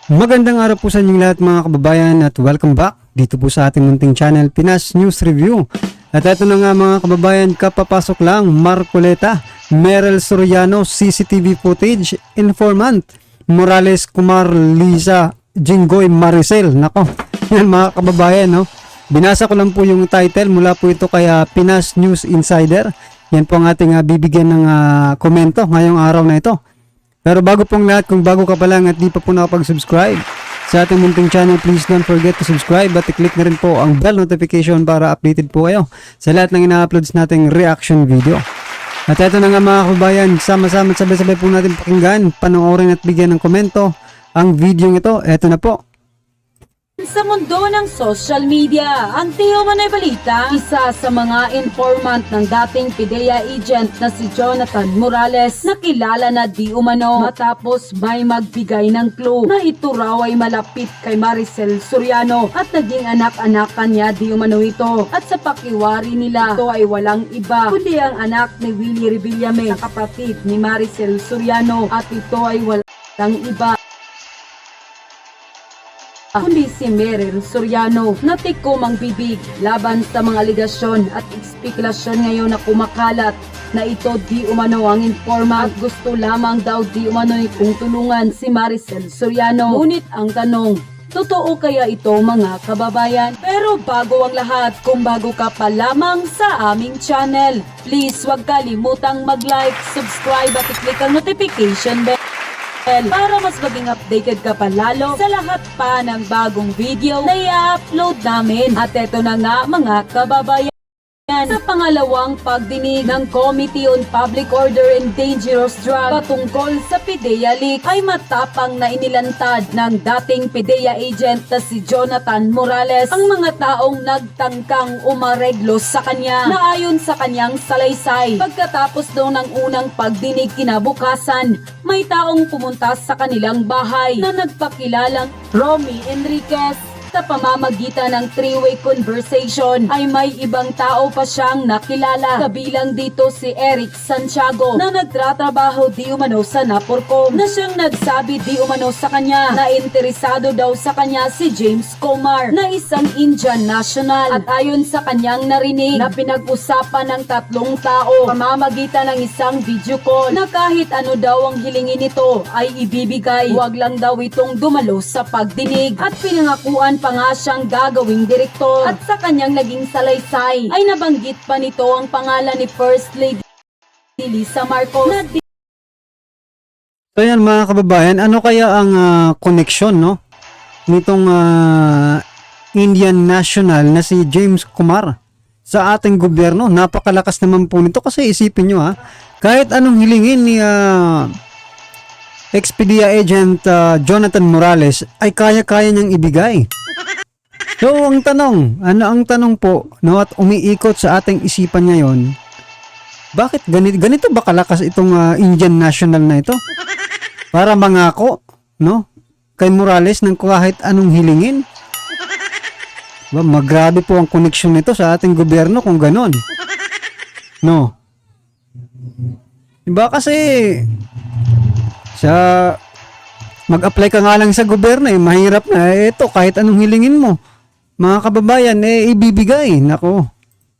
Magandang araw po sa inyong lahat mga kababayan at welcome back dito po sa ating munting channel Pinas News Review. At ito na nga mga kababayan, kapapasok lang, Marcoleta, Merel Soriano, CCTV footage, informant, Morales, Kumar, Liza, Jinggoy, Maricel. Nako, yan mga kababayan, no? Binasa ko lang po yung title mula po ito kay Pinas News Insider. Yan po ang ating bibigyan ng komento ngayong araw na ito. Pero bago pong lahat, kung bago ka pa lang at di pa po nakapag-subscribe sa ating munting channel, please don't forget to subscribe at i-click na rin po ang bell notification para updated po kayo sa lahat ng ina-uploads nating reaction video. At ito na nga mga kababayan, sama-sama at sabay-sabay po natin pakinggan, panoorin at bigyan ng komento ang video ito. Ito na po. Sa mundo ng social media, ang Tiyo Manoy Balita, isa sa mga informant ng dating PIDEA agent na si Jonathan Morales, nakilala na di umano matapos may magbigay ng clue na ito raw ay malapit kay Maricel Soriano at naging anak-anakan niya di umano ito. At sa pakiwari nila, ito ay walang iba kundi ang anak ni Willie Revillame, na kapatid ni Maricel Soriano, at ito ay walang iba kundi si Merel Soriano. Natikom ang bibig laban sa mga aligasyon at espekulasyon ngayon na kumakalat na ito di umano ang informa at gusto lamang daw di umano kung tulungan si Maricel Soriano. Ngunit ang tanong, totoo kaya ito mga kababayan? Pero bago ang lahat, kung bago ka pa lamang sa aming channel, please huwag kalimutang mag-like, subscribe at i-click ang notification bell para mas maging updated ka pa lalo sa lahat pa ng bagong video na i-upload namin. At eto na nga mga kababayan, sa pangalawang pagdinig ng Committee on Public Order and Dangerous Drugs patungkol sa PIDEA leak, ay matapang na inilantad ng dating PIDEA agent na si Jonathan Morales ang mga taong nagtangkang umareglo sa kanya na ayon sa kanyang salaysay. Pagkatapos daw ng unang pagdinig kinabukasan, may taong pumunta sa kanilang bahay na nagpakilalang Romy Enriquez. Sa pamamagitan ng three-way conversation ay may ibang tao pa siyang nakilala. Kabilang dito si Eric Santiago na nagtratrabaho di umano sa Naporcom, na siyang nagsabi di umano sa kanya na interesado daw sa kanya si James Comar na isang Indian national. At ayon sa kanyang narinig na pinag-usapan ng tatlong tao pamamagitan ng isang video call na kahit ano daw ang hilingin nito ay ibibigay, wag lang daw itong dumalo sa pagdinig. At pinangakuan pa nga siyang gagawing direktor. At sa kanyang naging salaysay ay nabanggit pa nito ang pangalan ni First Lady Lisa Marcos na So yan mga kababayan, ano kaya ang koneksyon, no, nitong Indian national na si James Kumar sa ating gobyerno? Napakalakas naman po nito kasi isipin nyo kahit anong hilingin ni ex-PIDEA agent Jonathan Morales ay kaya-kaya niyang ibigay. So ang tanong, ano ang tanong po, no, at umiikot sa ating isipan ngayon, bakit ganito ba kalakas itong Indian national na ito? Para mangako, no, kay Morales ng kahit anong hilingin? Magrabe po ang koneksyon nito sa ating gobyerno kung ganon. No. Diba kasi sa mag-apply ka nga lang sa gobyerno mahirap na. Ito kahit anong hilingin mo, mga kababayan, ibibigay. Nako.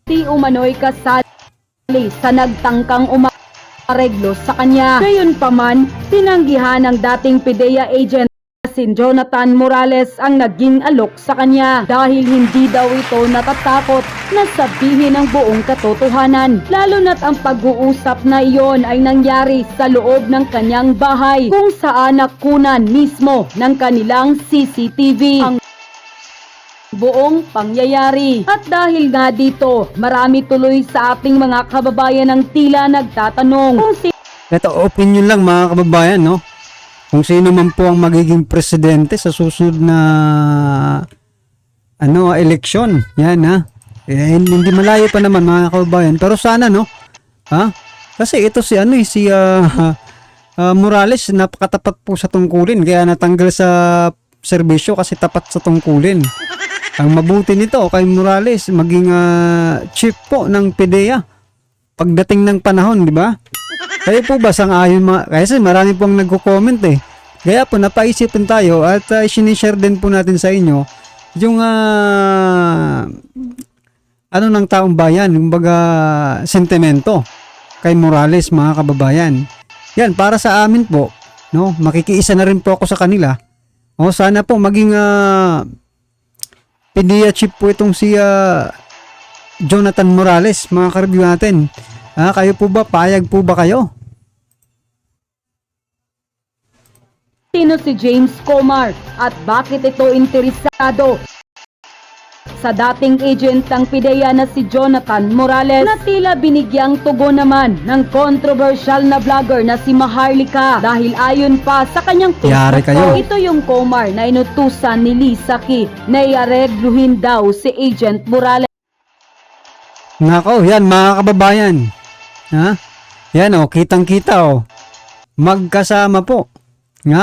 di umano'y kasali sa nagtangkang umareglo sa kanya. Gayunpaman, tinanggihan ng dating PIDEA agent si Jonathan Morales ang naging alok sa kanya dahil hindi daw ito natatakot na sabihin ang buong katotohanan, lalo na't ang pag-uusap na iyon ay nangyari sa loob ng kanyang bahay kung saan nakunan mismo ng kanilang CCTV ang buong pangyayari. At dahil nga dito, marami tuloy sa ating mga kababayan ang tila nagtatanong kung Ito opinion lang mga kababayan, no, kung sino man po ang magiging presidente sa susunod na eleksyon. Yan hindi malayo pa naman mga kababayan, pero sana, no, kasi ito si Morales napakatapat po sa tungkulin, kaya natanggal sa serbisyo kasi tapat sa tungkulin. Ang mabuti nito kay Morales maging chief po ng PIDEA pagdating ng panahon, di ba? Kayo po ba sang-ayon kasi marami pong nagko-comment Kaya po napaisipan tayo at sinishare din po natin sa inyo yung ano ng taong bayan, yung baga sentimento kay Morales, mga kababayan. Yan, para sa amin po, no, makikiisa na rin po ako sa kanila. O sana po maging PDEA chief po itong si Jonathan Morales, mga ka-review natin. Kayo po ba, payag po ba kayo? Sino si James Comar at bakit ito interesado sa dating agent ng PIDEA na si Jonathan Morales na tila binigyang tugon naman ng controversial na vlogger na si Maharlika dahil ayon pa sa kanyang Yari kayo. ito yung Comar na inutusan ni Lisa Ki na iaregluhin daw si Agent Morales. Nako, yan mga kababayan. Yan kitang-kita magkasama po.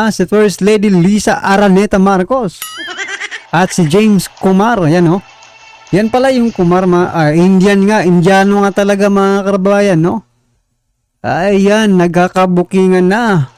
Si First Lady Lisa Araneta Marcos at si James Kumar, yan yan pala yung Kumar, Indiano nga talaga, mga kababayan, ayan, nagkakabukingan na.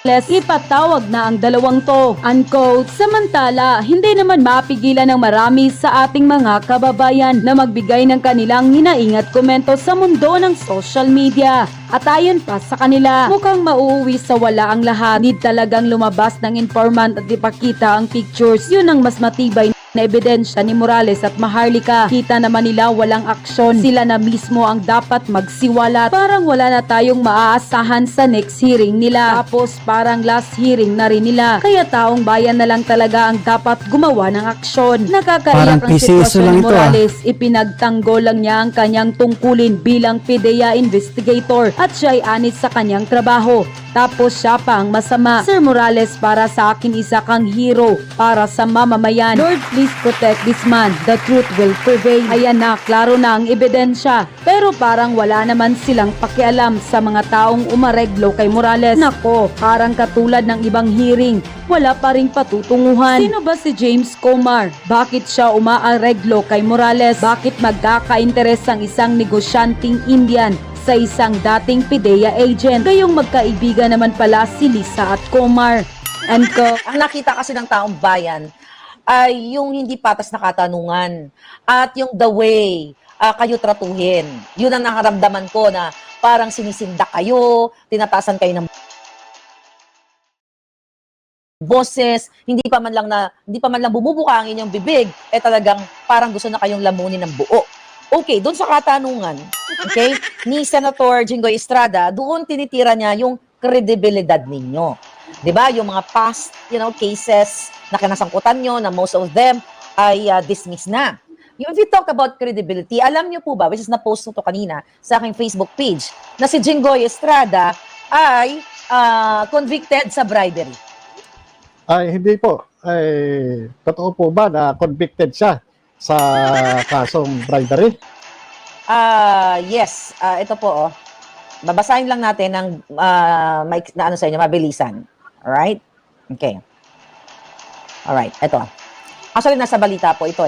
Ipatawag na ang dalawang to, unquote. Samantala, hindi naman mapigilan ng marami sa ating mga kababayan na magbigay ng kanilang hinaingat komento sa mundo ng social media. At ayon pa sa kanila, mukhang mauuwi sa wala ang lahat. Need talagang lumabas ng informant at ipakita ang pictures. Yun ang mas matibay na ebidensya ni Morales at Maharlika. Kita naman nila walang aksyon. Sila na mismo ang dapat magsiwalat. Parang wala na tayong maaasahan sa next hearing nila. Tapos parang last hearing na rin nila. Kaya taong bayan na lang talaga ang dapat gumawa ng aksyon. Nakakaiyak ang sitwasyon ni Morales. Ipinagtanggol lang niya ang kanyang tungkulin bilang PIDEA investigator at siya ay anis sa kanyang trabaho. Tapos siya pa ang masama. Sir Morales, para sa akin isa kang hero para sa mamamayan. Lord, please protect this man. The truth will prevail. Ayan na, klaro na ang ebidensya. Pero parang wala naman silang pakialam sa mga taong umareglo kay Morales. Nako, parang katulad ng ibang hearing, wala pa ring patutunguhan. Sino ba si James Comar? Bakit siya umaareglo kay Morales? Bakit magkaka-interes ang isang negosyanteng Indian sa isang dating PIDEA agent? Gayong magkaibigan naman pala si Lisa at Comar. And Ang nakita kasi ng taong bayan ay yung hindi patas na katanungan at yung the way kayo tratuhin. Yun ang nakaramdaman ko na parang sinisindak kayo, tinatasan kayo ng boses, hindi pa man lang bumubuka ang inyong bibig, talagang parang gusto na kayong lamunin ng buo. Okay, doon sa katanungan, okay, ni Senator Jinggoy Estrada, doon tinitira niya yung kredibilidad ninyo. 'Di ba? Yung mga past, cases na kinasangkutan nyo na most of them ay dismissed na. If you talk about credibility, alam niyo po ba, which is na-post ko to kanina sa aking Facebook page, na si Jinggoy Estrada ay convicted sa bribery. Ay, hindi po. Ay, totoo po ba na convicted siya sa kasong bribery? Yes. Ito po, babasahin lang natin ng sa inyo, mabilisan. Alright? Okay. Alright, ito. Actually, nasa balita po ito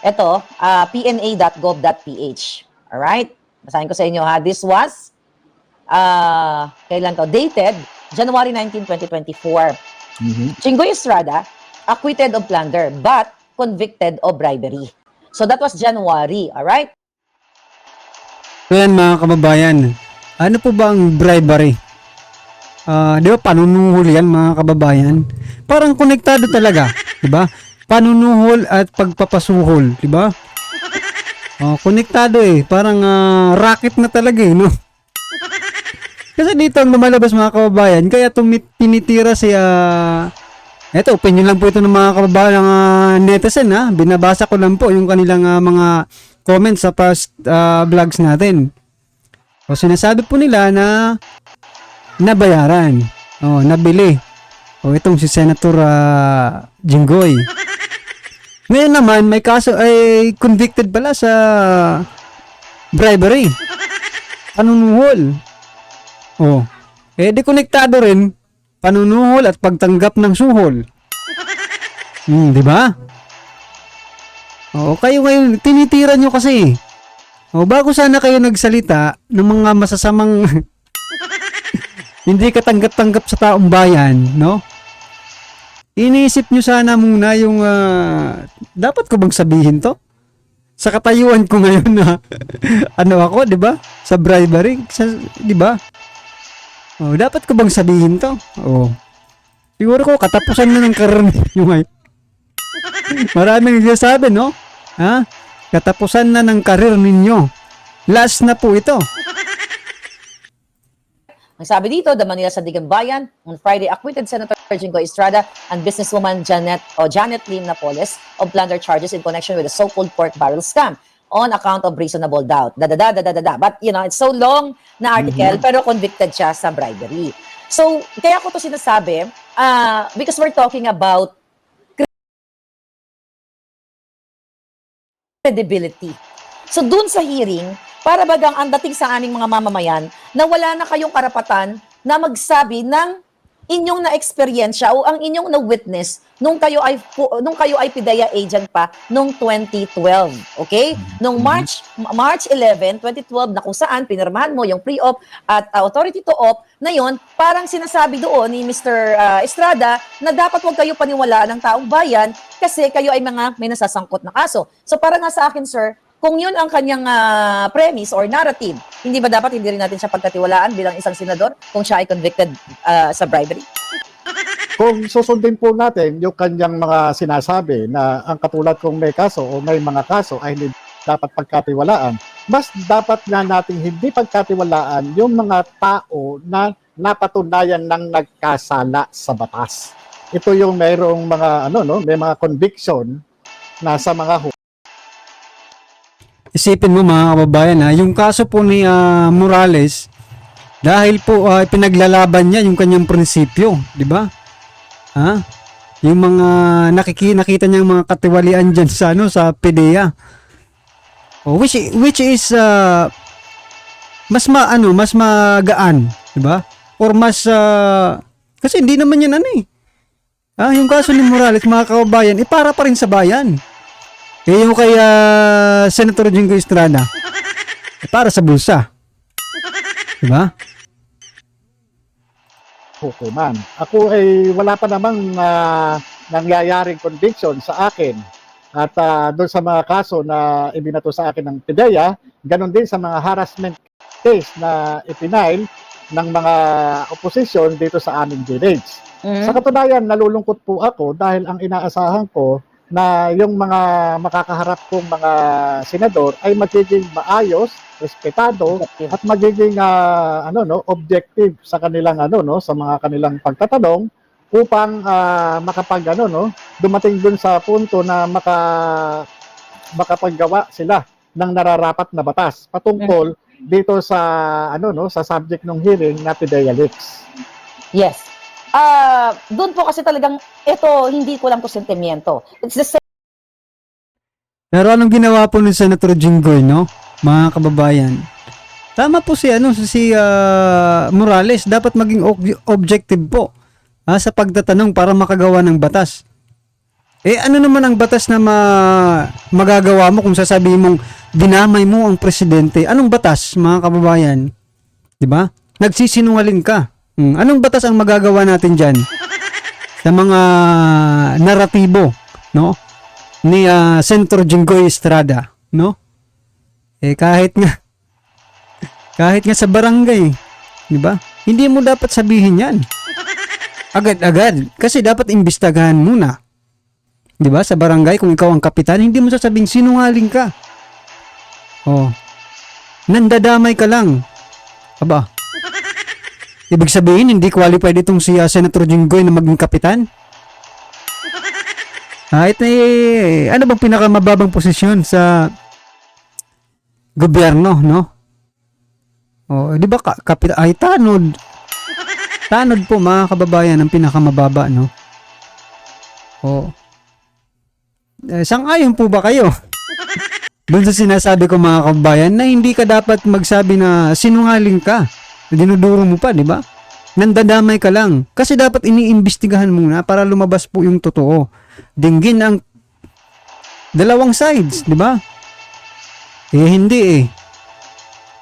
Ito, pna.gov.ph. Alright? Basahin ko sa inyo This was, kailan to? Dated January 19, 2024. Jinggoy Estrada, acquitted of plunder, but convicted of bribery. So that was January, alright? Ayan mga kababayan, ano po ba ang bribery? Di ba panunuhol yan mga kababayan? Parang konektado talaga, di ba? Panunuhol at pagpapasuhol, di ba? Konektado parang racket na talaga no? Kasi dito ang lumalabas mga kababayan, kaya tinitira si eto, opinion lang po ito ng mga kababayan ng netizen binabasa ko lang po yung kanilang mga comments sa past vlogs natin. O sinasabi po nila na nabayaran, nabili. O itong si Senator Jinggoy. Ngayon naman may kaso ay convicted pala sa bribery. Panunuhol. Di konektado rin panunuhol at pagtanggap ng suhol. Di ba? Kayo ngayon tinitira nyo kasi. Bago sana kayo nagsalita ng mga masasamang hindi ka tanggap-tanggap sa taong bayan, no? Iniisip nyo sana muna yung, dapat ko bang sabihin to? Sa katayuan ko ngayon na, ano ako, di ba? Sa bribery, di ba? Oh, dapat ko bang sabihin to? Oh. Siguro ko, katapusan na ng karir ninyo ngayon. Maraming nagsasabi, no? Ha? Katapusan na ng karir ninyo. Last na po ito. Ang sabi dito, the Manila Sandigan Bayan on Friday acquitted Senator Jinggoy Estrada and businesswoman Janet Lim Napoles of plunder charges in connection with the so-called pork barrel scam on account of reasonable doubt. But, it's so long na article, pero convicted siya sa bribery. So, kaya ko to sinasabi, because we're talking about credibility. So, dun sa hearing, para bagang ang dating sa aming mga mamamayan na wala na kayong karapatan na magsabi ng inyong na-experiensya o ang inyong na-witness nung kayo ay PIDEA agent pa nung 2012. Okay? Nung March 11, 2012 na kung saan pinirmahan mo yung pre-op at authority to op na yon, parang sinasabi doon ni Mr. Estrada na dapat huwag kayo paniwalaan ng taong bayan kasi kayo ay may nasasangkot na kaso. So para nga sa akin, sir, kung yun ang kanyang premise or narrative, hindi ba dapat hindi rin natin siya pagkatiwalaan bilang isang senador kung siya ay convicted sa bribery? Kung susundin po natin yung kanyang mga sinasabi na ang katulad kung may kaso o may mga kaso ay hindi dapat pagkatiwalaan, mas dapat nga nating hindi pagkatiwalaan yung mga tao na napatunayan ng nagkasala sa batas. Ito yung mayroong mga may mga conviction na sa mga Isipin mo mga kababayan, yung kaso po ni Morales, dahil po pinaglalaban niya yung kanyang prinsipyo, di ba? Yung mga nakita niyang mga katiwalian diyan sa PIDEA. Which is mas magaan, di ba? Or mas kasi hindi naman yan yung kaso ni Morales, mga kababayan, para pa rin sa bayan. Yung kay Senator Jinggoy Estrada, para sa bulsa. Diba? Hukuman. Ako ay wala pa namang nangyayaring conviction sa akin. At doon sa mga kaso na ibinato sa akin ng PIDEA, ganon din sa mga harassment case na ipinail ng mga opposition dito sa aming village. Sa katunayan, nalulungkot po ako dahil ang inaasahan ko na yung mga makakaharap kong mga senador ay magiging maayos, respetado at magiging objective sa kanilang sa mga kanilang pagtatanong upang dumating dun sa punto na makapaggawa sila ng nararapat na batas patungkol dito sa sa subject ng hearing na PIDEA leaks. Yes. Doon po kasi talagang ito, hindi ko lang to sentimiento. It's the same. Pero anong ginawa po ni Senator Jinggoy, no? Mga kababayan. Tama po si Morales, dapat maging objective po sa pagtatanong para makagawa ng batas. Ano naman ang batas na magagawa mo kung sasabihin mong dinamay mo ang presidente? Anong batas, mga kababayan? 'Di ba? Nagsisinungaling ka. Anong batas ang magagawa natin dyan sa mga naratibo, no, ni Senator Jinggoy Estrada, no? Kahit nga sa barangay, di ba? Hindi mo dapat sabihin yan agad-agad kasi dapat imbestigahan muna, di ba? Sa barangay, kung ikaw ang kapitan, hindi mo sasabihin sinungaling ka. Nandadamay ka lang. Aba, ibig sabihin, hindi qualified itong si Senator Jinggoy na maging kapitan? Ano bang pinakamababang posisyon sa gobyerno, no? Di ba kapitan? Tanod. Tanod po, mga kababayan, ang pinakamababa, no? Sang-ayon po ba kayo? Doon sa sinasabi ko, mga kababayan, na hindi ka dapat magsabi na sinungaling ka. Dinuduro mo pa, di ba? Nandadamay ka lang. Kasi dapat iniimbestigahan muna para lumabas po yung totoo. Dinggin ang dalawang sides, di ba? Hindi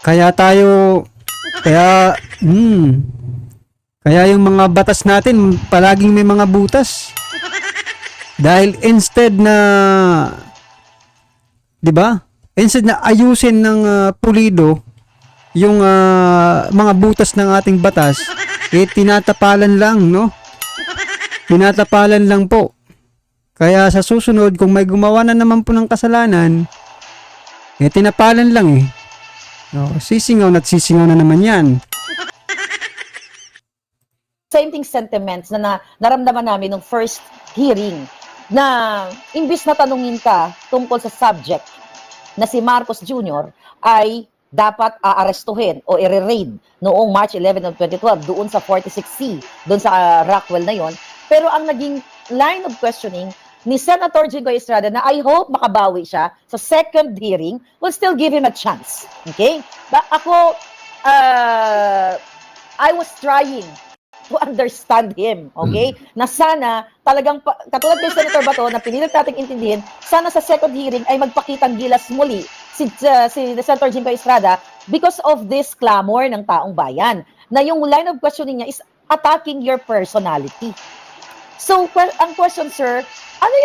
Kaya Kaya yung mga batas natin palaging may mga butas. Dahil instead na, 'di ba? Instead na ayusin ng pulido yung mga butas ng ating batas, tinatapalan lang, no? Tinatapalan lang po. Kaya sa susunod, kung may gumawa na naman po ng kasalanan, tinapalan lang eh. Sisingaw na naman yan. Same thing sentiments na naramdaman namin nung first hearing na imbis na tanungin ka tungkol sa subject na si Marcos Jr. ay dapat aarestuhin o i-raid noong March 11 of 2012 doon sa 46C, doon sa Rockwell na yon. Pero ang naging line of questioning ni Senator Jinggoy Estrada na I hope makabawi siya sa second hearing, will still give him a chance. Okay? Ako, I was trying to understand him, okay? Na sana talagang, katulad kay Senator Bato na pinilit nating intindihin, sana sa second hearing ay magpakitang gilas muli si Senator Jinggoy Estrada because of this clamor ng taong bayan, na yung line of questioning niya is attacking your personality. So, ang question, sir, ano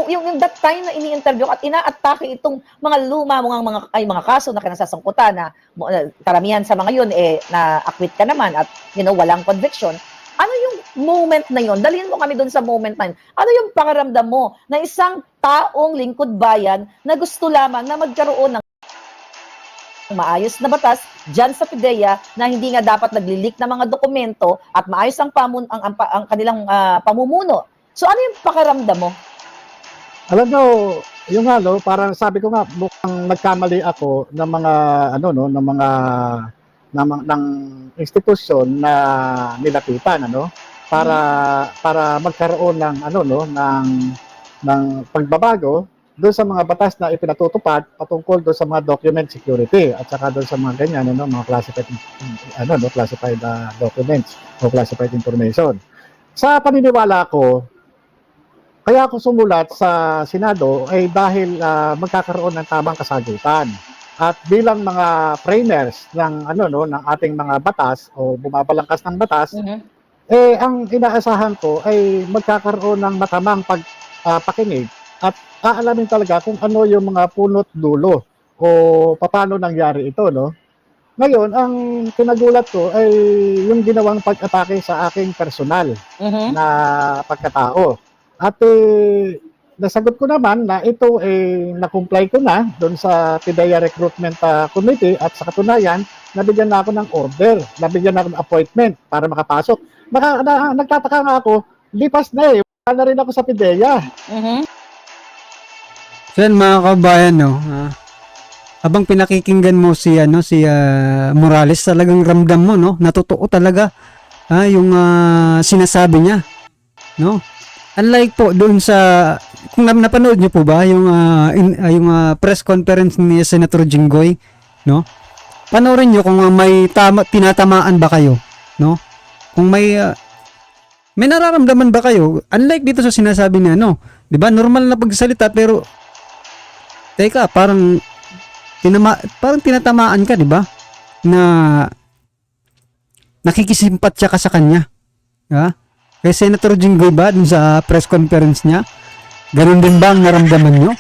yung that time na ini-interview at ina-atake itong mga luma mga kaso na kinasasangkutan na karamihan sa mga yun na acquit ka naman at walang conviction. Ano yung moment na yun? Dalhin mo kami doon sa moment na yun. Ano yung pakiramdam mo na isang taong lingkod bayan na gusto lamang na magkaroon ng maayos na batas dyan sa PIDEA na hindi nga dapat naglilik ng mga dokumento at maayos ang kanilang pamumuno. So ano yung pakiramdam mo? Alam mo, yung parang sabi ko nga, mukhang nagkamali ako ng mga ng institusyon na nilapitan para magkaroon ng ng pagbabago doon sa mga batas na ipinatutupad patungkol doon sa mga document security at saka doon sa mga ganyan mga classified classified documents o classified information. Sa paniniwala ko, kaya ako sumulat sa Senado ay dahil magkakaroon ng tamang kasagutan. At bilang mga framers ng ng ating mga batas o bumabalangkas ng batas, ang inaasahan ko ay magkakaroon ng matamang pakinig at aalamin talaga kung ano yung mga punot dulo o paano nangyari ito, no? Ngayon, ang kinagulat ko ay yung ginawang pag-atake sa aking personal na pagkatao. At nasagot ko naman na ito na-comply ko na doon sa PIDEA Recruitment Committee at sa katunayan, nabigyan na ako ng order, nabigyan na ako ng appointment para makapasok. Nagtataka nga ako, lipas na wala na rin ako sa PIDEA. So yan mga kabayan, habang pinakikinggan mo si Morales, talagang ramdam mo, no? Natotoo talaga yung sinasabi niya, no? Unlike po doon sa, kung napanood niyo po ba yung press conference ni Senator Jinggoy, no? Panoorin niyo kung may tinatamaan ba kayo, no? Kung may nararamdaman ba kayo? Unlike dito sa sinasabi niya, 'di ba? Normal na pagsalita pero teka, parang tinatamaan ka, 'di ba? Na nakikisimpatya ka sa kanya. Ha? Kay Senator Jinggoy ba dun sa press conference niya? Ganun din ba ang naramdaman nyo?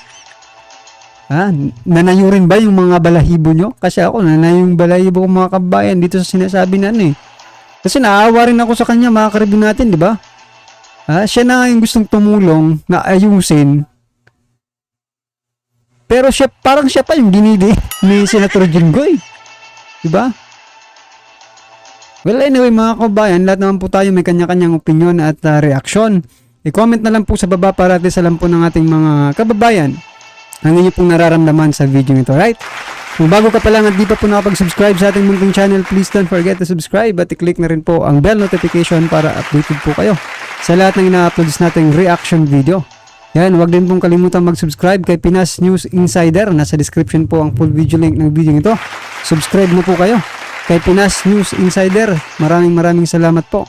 Nanayo rin ba yung mga balahibo nyo? Kasi ako, nanayo yung balahibo ko mga kabayan dito sa sinasabi na Kasi naawa rin ako sa kanya, mga karibin natin, di ba? Siya na yung gustong tumulong na ayusin. Pero parang siya pa yung ginidi ni Senator Jinggoy. Di ba? Well, anyway mga kabayan, lahat naman po tayo may kanya-kanyang opinion at reaksyon. I-comment na lang po sa baba para at least alam po ng ating mga kababayan ang inyo pong nararamdaman sa video nito, right? Kung bago ka pa lang at di pa po nakapag-subscribe sa ating munting channel, please don't forget to subscribe at i-click na rin po ang bell notification para updated po kayo sa lahat ng ina-uploads nating reaction video. Yan, huwag din pong kalimutan mag-subscribe kay Pinas News Insider. Nasa description po ang full video link ng video nito. Subscribe na po kayo kay Pinas News Insider. Maraming salamat po.